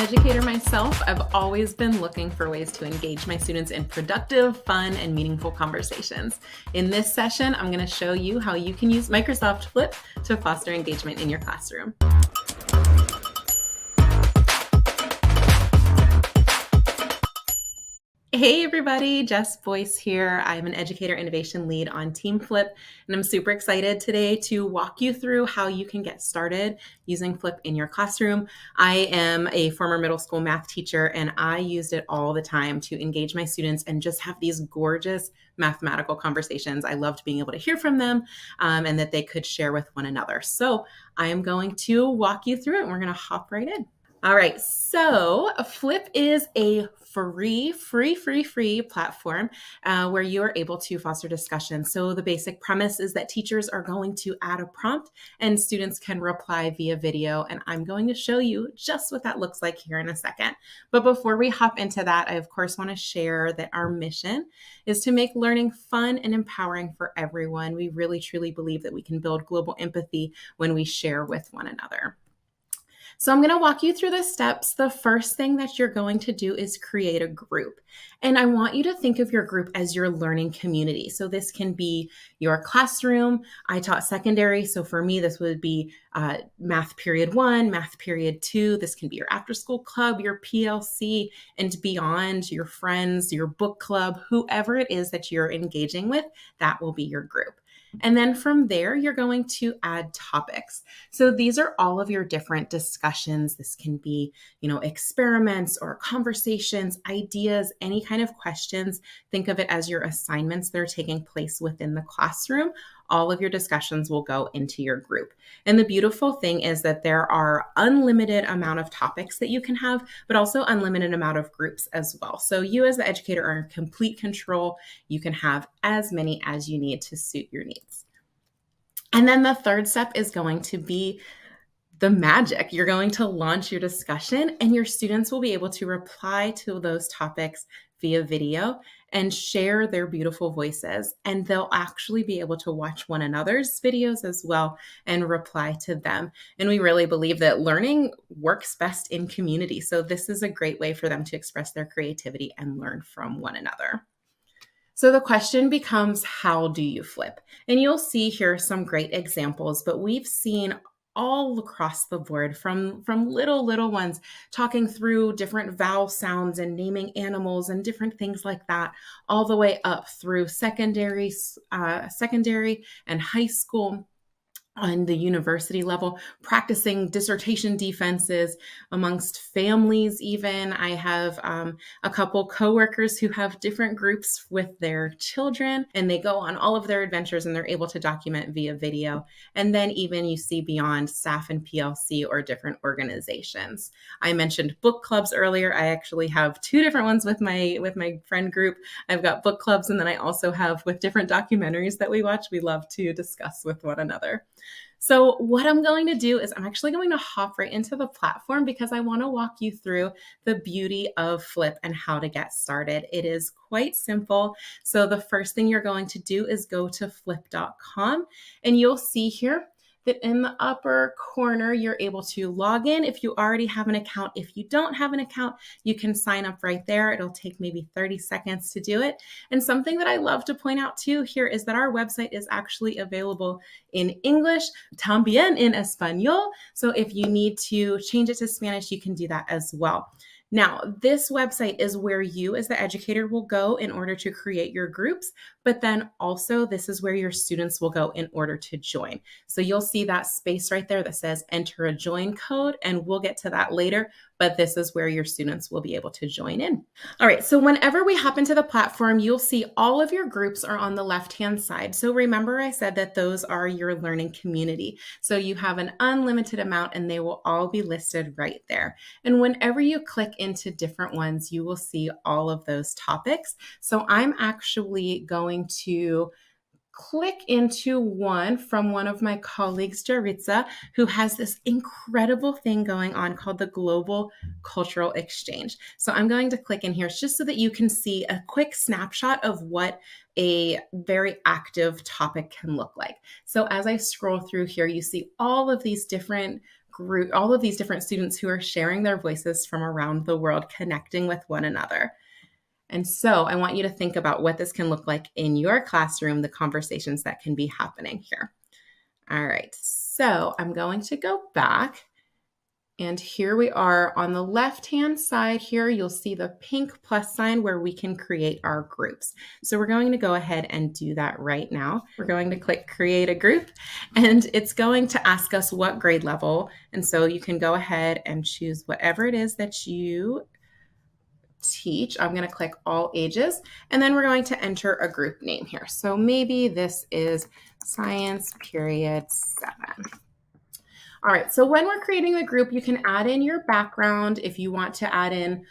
educator myself, I've always been looking for ways to engage my students in productive, fun, and meaningful conversations. In this session, I'm going to show you how you can use Microsoft Flip to foster engagement in your classroom. Hey everybody, Jess Boyce here. I'm an Educator Innovation Lead on Team Flip, and I'm super excited today to walk you through how you can get started using Flip in your classroom. I am a former middle school math teacher, and I used it all the time to engage my students and just have these gorgeous mathematical conversations. I loved being able to hear from them and that they could share with one another. So I am going to walk you through it, and we're going to hop right in. All right, so Flip is a free platform where you are able to foster discussion. So the basic premise is that teachers are going to add a prompt and students can reply via video. And I'm going to show you just what that looks like here in a second. But before we hop into that, I of course want to share that our mission is to make learning fun and empowering for everyone. We really truly believe that we can build global empathy when we share with one another. So I'm going to walk you through the steps. The first thing that you're going to do is create a group. And I want you to think of your group as your learning community. So this can be your classroom. I taught secondary. So for me, this would be math period 1, math period 2. This can be your after school club, your PLC, and beyond, your friends, your book club, whoever it is that you're engaging with, that will be your group. And then from there, you're going to add topics. So these are all of your different discussions. This can be, experiments or conversations, ideas, any kind of questions. Think of it as your assignments that are taking place within the classroom. All of your discussions will go into your group. And the beautiful thing is that there are unlimited amount of topics that you can have, but also unlimited amount of groups as well. So you as the educator are in complete control. You can have as many as you need to suit your needs. And then the third step is going to be the magic. You're going to launch your discussion and your students will be able to reply to those topics via video and share their beautiful voices. And they'll actually be able to watch one another's videos as well and reply to them. And we really believe that learning works best in community. So this is a great way for them to express their creativity and learn from one another. So the question becomes, how do you flip? And you'll see here some great examples, but we've seen all across the board from little ones talking through different vowel sounds and naming animals and different things like that, all the way up through secondary and high school. On the university level, practicing dissertation defenses amongst families even. I have a couple coworkers who have different groups with their children, and they go on all of their adventures and they're able to document via video. And then even you see beyond staff and PLC or different organizations. I mentioned book clubs earlier. I actually have 2 different ones with my friend group. I've got book clubs, and then I also have with different documentaries that we watch, we love to discuss with one another. So what I'm going to do is I'm actually going to hop right into the platform because I want to walk you through the beauty of Flip and how to get started. It is quite simple. So the first thing you're going to do is go to flip.com, and you'll see here that in the upper corner, you're able to log in if you already have an account. If you don't have an account, you can sign up right there. It'll take maybe 30 seconds to do it. And something that I love to point out too here is that our website is actually available in English, también en español. So if you need to change it to Spanish, you can do that as well. Now, this website is where you as the educator will go in order to create your groups, but then also this is where your students will go in order to join. So you'll see that space right there that says enter a join code, and we'll get to that later, but this is where your students will be able to join in. All right, so whenever we hop into the platform, you'll see all of your groups are on the left-hand side. So remember I said that those are your learning community. So you have an unlimited amount and they will all be listed right there. And whenever you click into different ones, you will see all of those topics. So I'm actually going to click into one from one of my colleagues, Yaritza, who has this incredible thing going on called the Global Cultural Exchange. So I'm going to click in here just so that you can see a quick snapshot of what a very active topic can look like. So as I scroll through here, you see all of these different group, all of these different students who are sharing their voices from around the world, connecting with one another. And so I want you to think about what this can look like in your classroom, the conversations that can be happening here. All right, so I'm going to go back. And here we are on the left-hand side here, you'll see the pink plus sign where we can create our groups. So we're going to go ahead and do that right now. We're going to click create a group, and it's going to ask us what grade level. And so you can go ahead and choose whatever it is that you teach. I'm going to click all ages, and then we're going to enter a group name here. So maybe this is Science Period 7. All right, so when we're creating the group, you can add in your background if you want to add in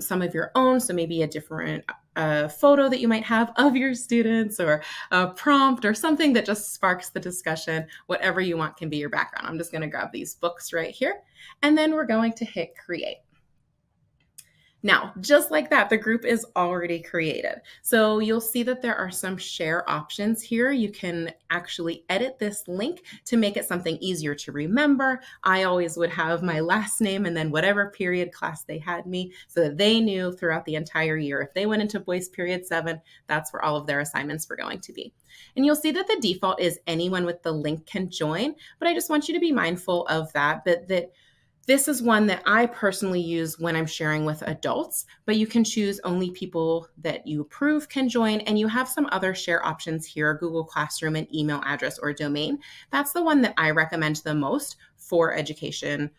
some of your own, so maybe a different photo that you might have of your students, or a prompt or something that just sparks the discussion. Whatever you want can be your background. I'm just going to grab these books right here, and then we're going to hit create. Now, just like that, the group is already created. So you'll see that there are some share options here. You can actually edit this link to make it something easier to remember. I always would have my last name and then whatever period class they had me, so that they knew throughout the entire year. If they went into Boyce period 7, that's where all of their assignments were going to be. And you'll see that the default is anyone with the link can join, but I just want you to be mindful of that this is one that I personally use when I'm sharing with adults, but you can choose only people that you approve can join, and you have some other share options here, Google Classroom, and email address or domain. That's the one that I recommend the most for education,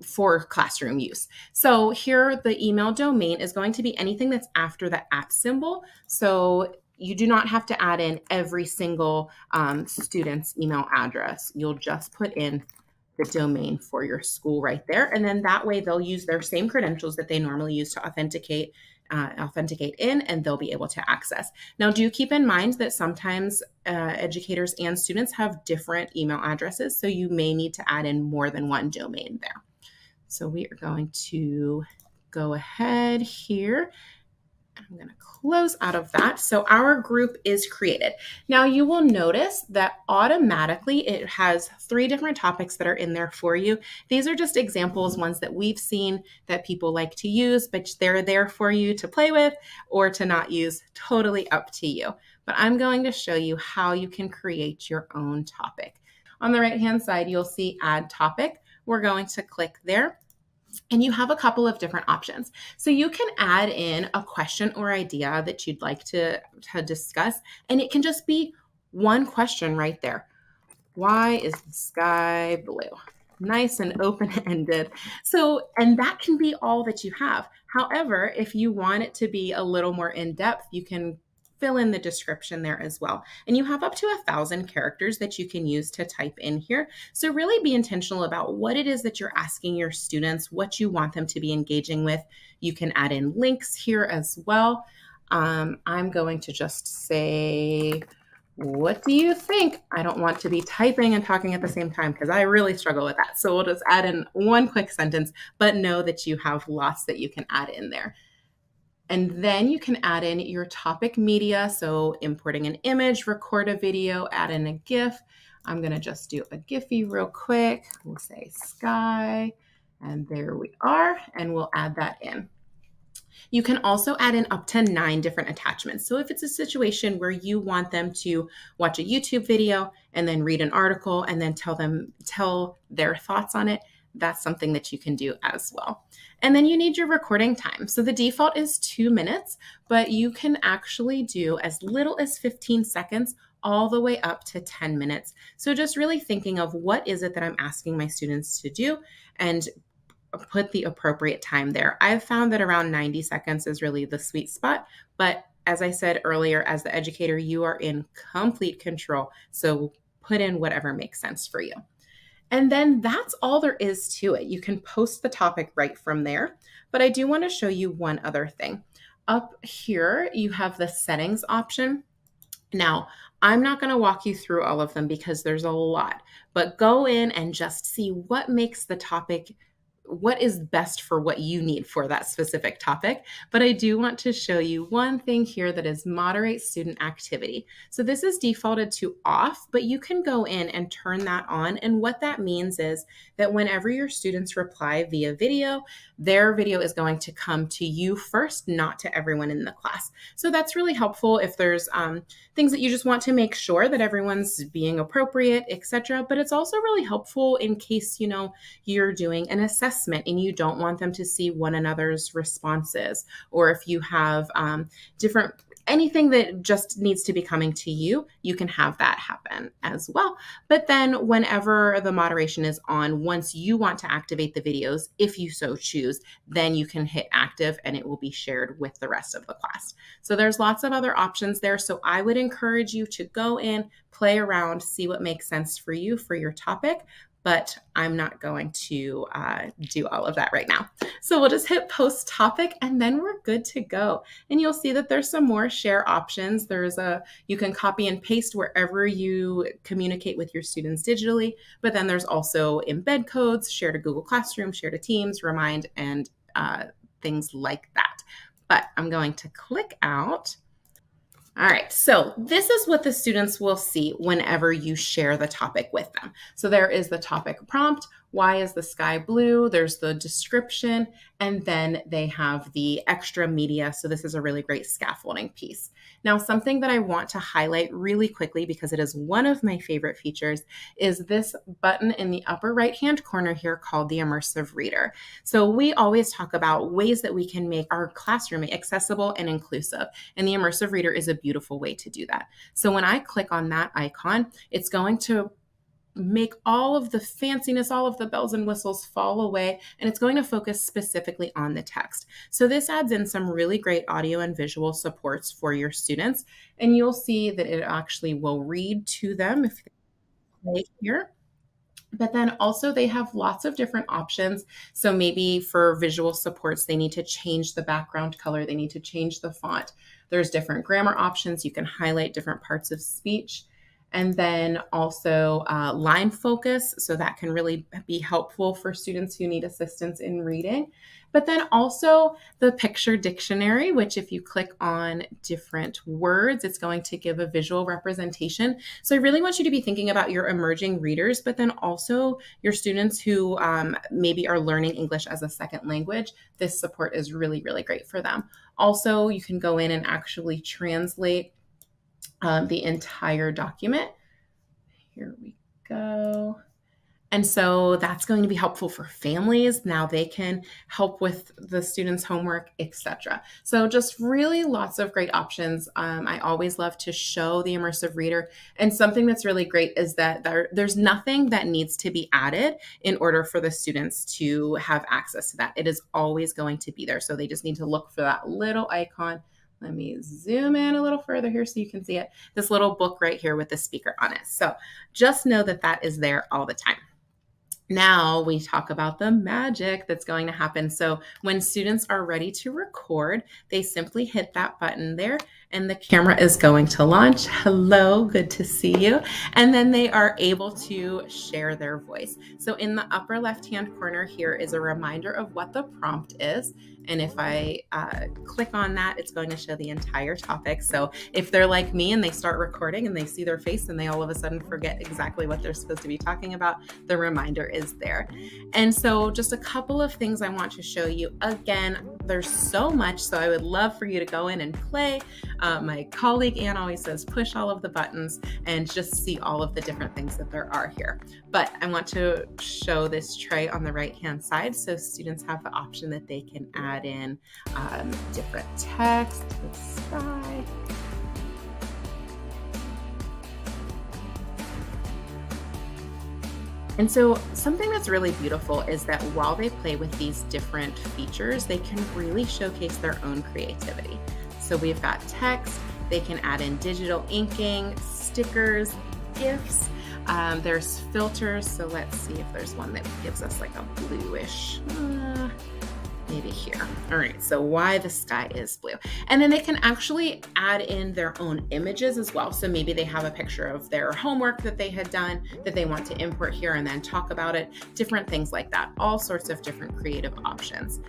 for classroom use. So here, the email domain is going to be anything that's after the @ symbol. So you do not have to add in every single student's email address. You'll just put in the domain for your school right there. And then that way they'll use their same credentials that they normally use to authenticate in, and they'll be able to access. Now, do keep in mind that sometimes educators and students have different email addresses, so you may need to add in more than one domain there. So we are going to go ahead here. I'm going to close out of that. So our group is created. Now you will notice that automatically it has 3 different topics that are in there for you. These are just examples, ones that we've seen that people like to use, but they're there for you to play with or to not use, totally up to you. But I'm going to show you how you can create your own topic. On the right-hand side, you'll see add topic. We're going to click there. And you have a couple of different options. So you can add in a question or idea that you'd like to discuss, and it can just be one question right there. Why is the sky blue? Nice and open-ended. So, and that can be all that you have. However, if you want it to be a little more in-depth, you can fill in the description there as well. And you have up to 1,000 characters that you can use to type in here. So really be intentional about what it is that you're asking your students, what you want them to be engaging with. You can add in links here as well. I'm going to just say, what do you think? I don't want to be typing and talking at the same time because I really struggle with that. So we'll just add in one quick sentence, but know that you have lots that you can add in there. And then you can add in your topic media. So importing an image, record a video, add in a GIF. I'm going to just do a Giphy real quick. We'll say sky, and there we are. And we'll add that in. You can also add in up to 9 different attachments. So if it's a situation where you want them to watch a YouTube video and then read an article and then tell their thoughts on it, that's something that you can do as well. And then you need your recording time. So the default is 2 minutes, but you can actually do as little as 15 seconds all the way up to 10 minutes. So just really thinking of what is it that I'm asking my students to do and put the appropriate time there. I've found that around 90 seconds is really the sweet spot, but as I said earlier, as the educator, you are in complete control. So put in whatever makes sense for you. And then that's all there is to it. You can post the topic right from there, but I do want to show you one other thing. Up here, you have the settings option. Now, I'm not going to walk you through all of them because there's a lot, but go in and just see what makes the topic what is best for what you need for that specific topic. But I do want to show you one thing here that is moderate student activity. So this is defaulted to off, but you can go in and turn that on. And what that means is that whenever your students reply via video, their video is going to come to you first, not to everyone in the class. So that's really helpful if there's things that you just want to make sure that everyone's being appropriate, etc. But it's also really helpful in case, you're doing an assessment and you don't want them to see one another's responses, or if you have anything that just needs to be coming to you, you can have that happen as well. But then whenever the moderation is on, once you want to activate the videos, if you so choose, then you can hit active and it will be shared with the rest of the class. So there's lots of other options there. So I would encourage you to go in, play around, see what makes sense for you for your topic. But I'm not going to do all of that right now. So we'll just hit post topic and then we're good to go. And you'll see that there's some more share options. You can copy and paste wherever you communicate with your students digitally, but then there's also embed codes, share to Google Classroom, share to Teams, Remind, and things like that. But I'm going to click out. All right, so this is what the students will see whenever you share the topic with them. So there is the topic prompt, why is the sky blue? There's the description, and then they have the extra media. So this is a really great scaffolding piece. Now, something that I want to highlight really quickly, because it is one of my favorite features, is this button in the upper right-hand corner here called the Immersive Reader. So we always talk about ways that we can make our classroom accessible and inclusive, and the Immersive Reader is a beautiful way to do that. So when I click on that icon, it's going to make all of the fanciness, all of the bells and whistles fall away, and it's going to focus specifically on the text. So this adds in some really great audio and visual supports for your students, and you'll see that it actually will read to them if they play here. But then also they have lots of different options. So maybe for visual supports, they need to change the background color, they need to change the font. There's different grammar options. You can highlight different parts of speech. And then also line focus, so that can really be helpful for students who need assistance in reading. But then also the picture dictionary, which if you click on different words, it's going to give a visual representation. So I really want you to be thinking about your emerging readers, but then also your students who maybe are learning English as a second language. This support is really, really great for them. Also, you can go in and actually translate the entire document. Here we go. And so that's going to be helpful for families. Now they can help with the students' homework, etc. So just really lots of great options. I always love to show the Immersive Reader. And something that's really great is that there's nothing that needs to be added in order for the students to have access to that. It is always going to be there. So they just need to look for that little icon. Let me zoom in a little further here so you can see it. This little book right here with the speaker on it. So just know that that is there all the time. Now we talk about the magic that's going to happen. So when students are ready to record, they simply hit that button there and the camera is going to launch. Hello, good to see you. And then they are able to share their voice. So in the upper left-hand corner here is a reminder of what the prompt is. And if I click on that, it's going to show the entire topic. So if they're like me and they start recording and they see their face and they all of a sudden forget exactly what they're supposed to be talking about, the reminder is there. And so just a couple of things I want to show you. Again, there's so much, so I would love for you to go in and play. My colleague Anne always says, push all of the buttons and just see all of the different things that there are here. But I want to show this tray on the right-hand side so students have the option that they can add in different text, the sky. And so something that's really beautiful is that while they play with these different features, they can really showcase their own creativity. So we've got text, they can add in digital inking, stickers, GIFs. There's filters. So let's see if there's one that gives us like a bluish. maybe here. All right, so why the sky is blue. And then they can actually add in their own images as well. So maybe they have a picture of their homework that they had done that they want to import here and then talk about it, different things like that, all sorts of different creative options.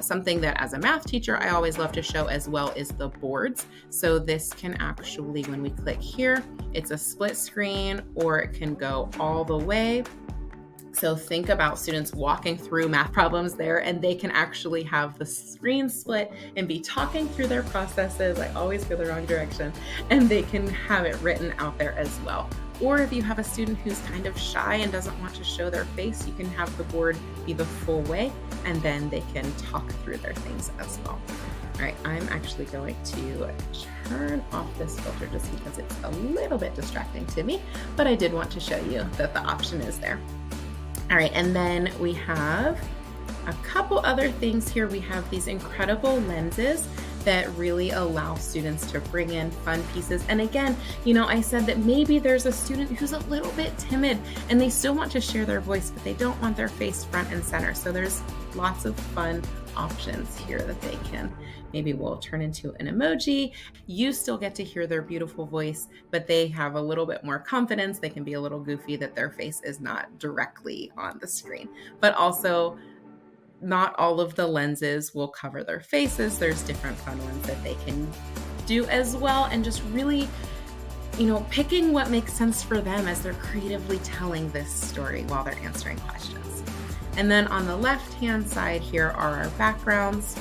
Something that as a math teacher, I always love to show as well is the boards. So this can actually, when we click here, it's a split screen or it can go all the way. So think about students walking through math problems there, and they can actually have the screen split and be talking through their processes. I always go the wrong direction, and they can have it written out there as well. Or if you have a student who's kind of shy and doesn't want to show their face, you can have the board be the full way, and then they can talk through their things as well. All right, I'm actually going to turn off this filter just because it's a little bit distracting to me, but I did want to show you that the option is there. All right, and then we have a couple other things here. We have these incredible lenses that really allow students to bring in fun pieces. And again, I said that maybe there's a student who's a little bit timid and they still want to share their voice, but they don't want their face front and center. So there's lots of fun options here that they can, maybe we'll turn into an emoji. You still get to hear their beautiful voice, but they have a little bit more confidence. They can be a little goofy that their face is not directly on the screen, but also not all of the lenses will cover their faces. There's different fun ones that they can do as well. And just really, picking what makes sense for them as they're creatively telling this story while they're answering questions. And then on the left-hand side here are our backgrounds.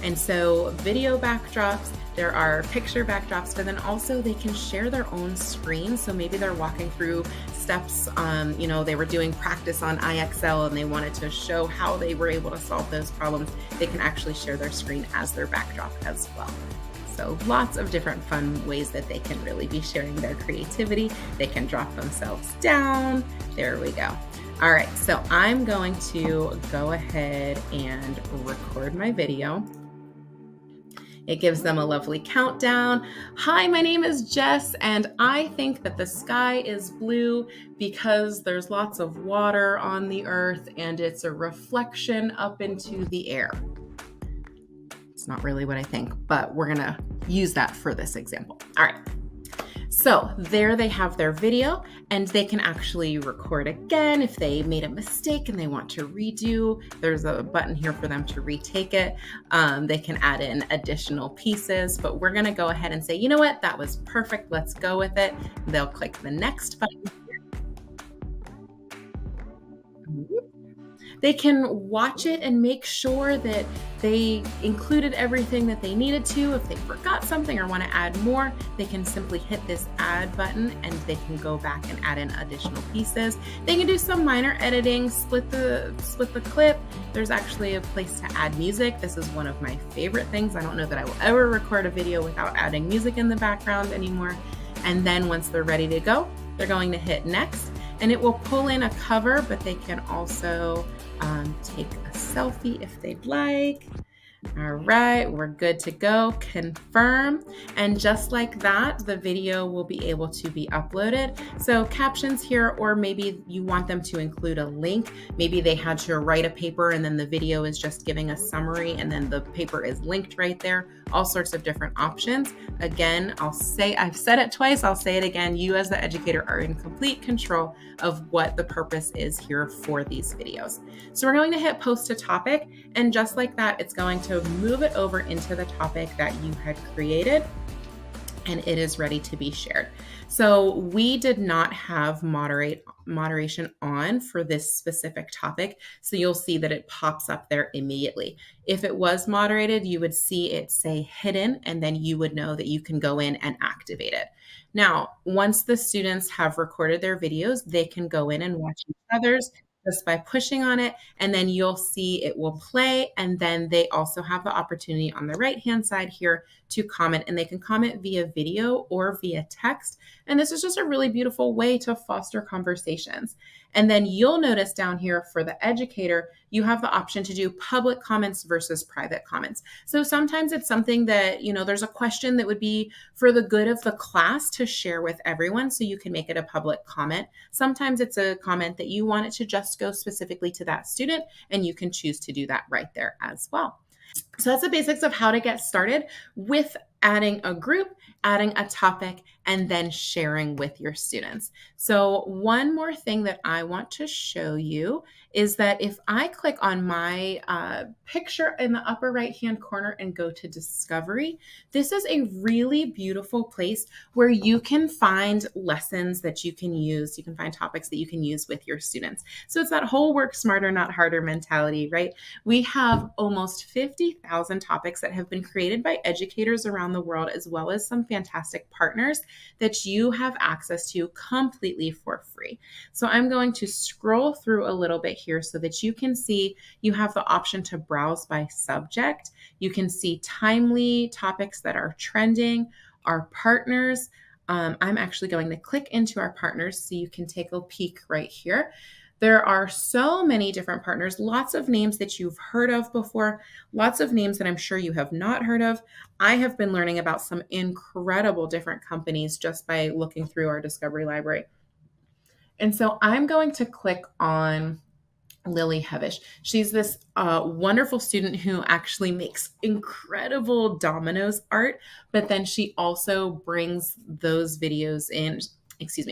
And so video backdrops, there are picture backdrops, but then also they can share their own screen. So maybe they're walking through steps, they were doing practice on IXL and they wanted to show how they were able to solve those problems. They can actually share their screen as their backdrop as well. So lots of different fun ways that they can really be sharing their creativity. They can drop themselves down. There we go. All right, so I'm going to go ahead and record my video. It gives them a lovely countdown. Hi, my name is Jess, and I think that the sky is blue because there's lots of water on the earth and it's a reflection up into the air. It's not really what I think, but we're gonna use that for this example. All right. So there they have their video, and they can actually record again if they made a mistake and they want to redo. There's a button here for them to retake it. They can add in additional pieces, but we're gonna go ahead and say, you know what, that was perfect, let's go with it. They'll click the next button. They can watch it and make sure that they included everything that they needed to. If they forgot something or want to add more, they can simply hit this add button and they can go back and add in additional pieces. They can do some minor editing, split the clip. There's actually a place to add music. This is one of my favorite things. I don't know that I will ever record a video without adding music in the background anymore. And then once they're ready to go, they're going to hit next, and it will pull in a cover, but they can also take a selfie if they'd like. All right, we're good to go. Confirm. And just like that, the video will be able to be uploaded. So captions here, or maybe you want them to include a link. Maybe they had to write a paper and then the video is just giving a summary and then the paper is linked right there. All sorts of different options. Again, I've said it twice, I'll say it again. You as the educator are in complete control of what the purpose is here for these videos. So we're going to hit post to topic, and just like that, it's going to move it over into the topic that you had created, and it is ready to be shared. So we did not have moderation on for this specific topic, so you'll see that it pops up there immediately. If it was moderated, you would see it say hidden, and then you would know that you can go in and activate it. Now, once the students have recorded their videos, they can go in and watch each other's just by pushing on it, and then you'll see it will play, and then they also have the opportunity on the right-hand side here to comment, and they can comment via video or via text, and this is just a really beautiful way to foster conversations. And then you'll notice down here for the educator, you have the option to do public comments versus private comments. So sometimes it's something that, there's a question that would be for the good of the class to share with everyone, so you can make it a public comment. Sometimes it's a comment that you want it to just go specifically to that student, and you can choose to do that right there as well. So that's the basics of how to get started with adding a group, adding a topic, and then sharing with your students. So one more thing that I want to show you is that if I click on my picture in the upper right-hand corner and go to Discovery, this is a really beautiful place where you can find lessons that you can use. You can find topics that you can use with your students. So it's that whole work smarter, not harder mentality, right? We have almost 50,000 topics that have been created by educators around the world, as well as some fantastic partners that you have access to completely for free. So I'm going to scroll through a little bit here so that you can see you have the option to browse by subject. You can see timely topics that are trending, our partners. I'm actually going to click into our partners so you can take a peek right here. There are so many different partners, lots of names that you've heard of before, lots of names that I'm sure you have not heard of. I have been learning about some incredible different companies just by looking through our Discovery library. And so I'm going to click on Lily Hevish. She's this wonderful student who actually makes incredible dominoes art, but then she also brings those videos in.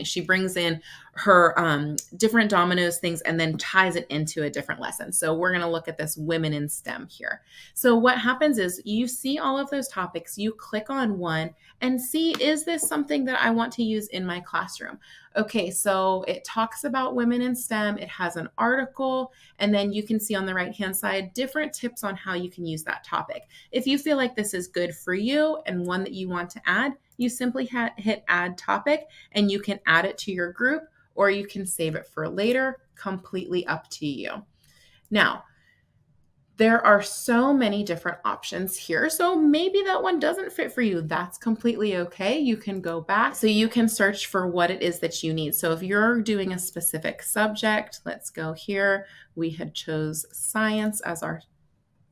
She brings in her different dominoes things and then ties it into a different lesson. So we're going to look at this women in STEM here. So what happens is you see all of those topics, you click on one and see, is this something that I want to use in my classroom? Okay, so it talks about women in STEM. It has an article, and then you can see on the right-hand side different tips on how you can use that topic. If you feel like this is good for you and one that you want to add, you simply hit add topic, and you can add it to your group, or you can save it for later, completely up to you. Now, there are so many different options here. So maybe that one doesn't fit for you. That's completely okay. You can go back. So you can search for what it is that you need. So if you're doing a specific subject, let's go here. We had chose science as our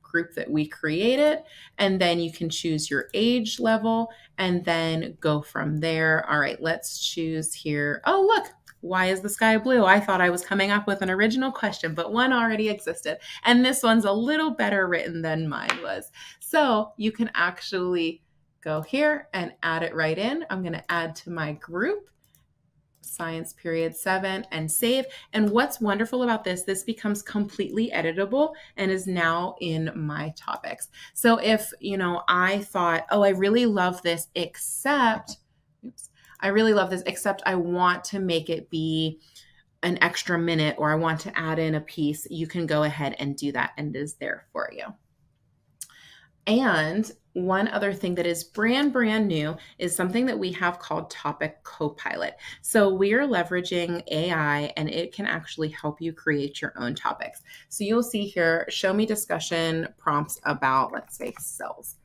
group that we created, and then you can choose your age level and then go from there. All right, let's choose here. Oh, look. Why is the sky blue? I thought I was coming up with an original question, but one already existed. And this one's a little better written than mine was. So you can actually go here and add it right in. I'm going to add to my group, Science Period 7, and save. And what's wonderful about this becomes completely editable and is now in my topics. So if, I thought, oh, I really love this, except I want to make it be an extra minute, or I want to add in a piece, you can go ahead and do that, and it is there for you. And one other thing that is brand new is something that we have called Topic Copilot. So we are leveraging AI, and it can actually help you create your own topics. So you'll see here, show me discussion prompts about, let's say, cells.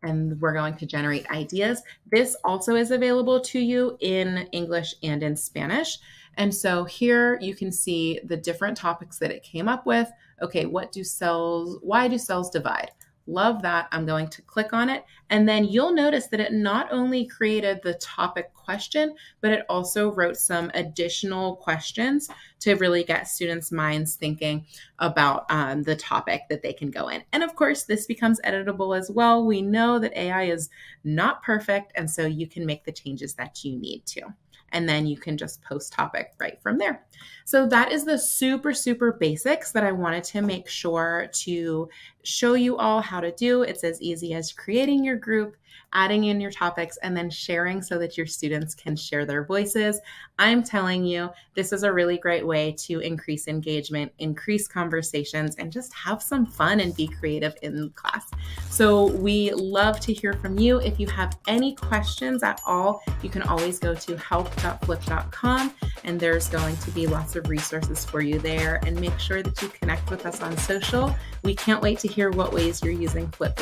And we're going to generate ideas. This also is available to you in English and in Spanish. And so here you can see the different topics that it came up with. Okay, why do cells divide? Love that. I'm going to click on it. And then you'll notice that it not only created the topic question, but it also wrote some additional questions to really get students' minds thinking about the topic that they can go in. And of course, this becomes editable as well. We know that AI is not perfect, and so you can make the changes that you need to. And then you can just post topic right from there. So that is the super basics that I wanted to make sure to show you all how to do. It's as easy as creating your group, adding in your topics, and then sharing so that your students can share their voices. I'm telling you, this is a really great way to increase engagement, increase conversations, and just have some fun and be creative in class. So we love to hear from you. If you have any questions at all, you can always go to help.flip.com, and there's going to be lots of resources for you there. And make sure that you connect with us on social. We can't wait to hear what ways you're using Flip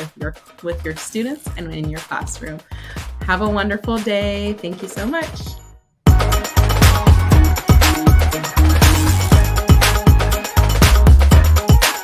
with your students and in your classroom. Have a wonderful day. Thank you so much.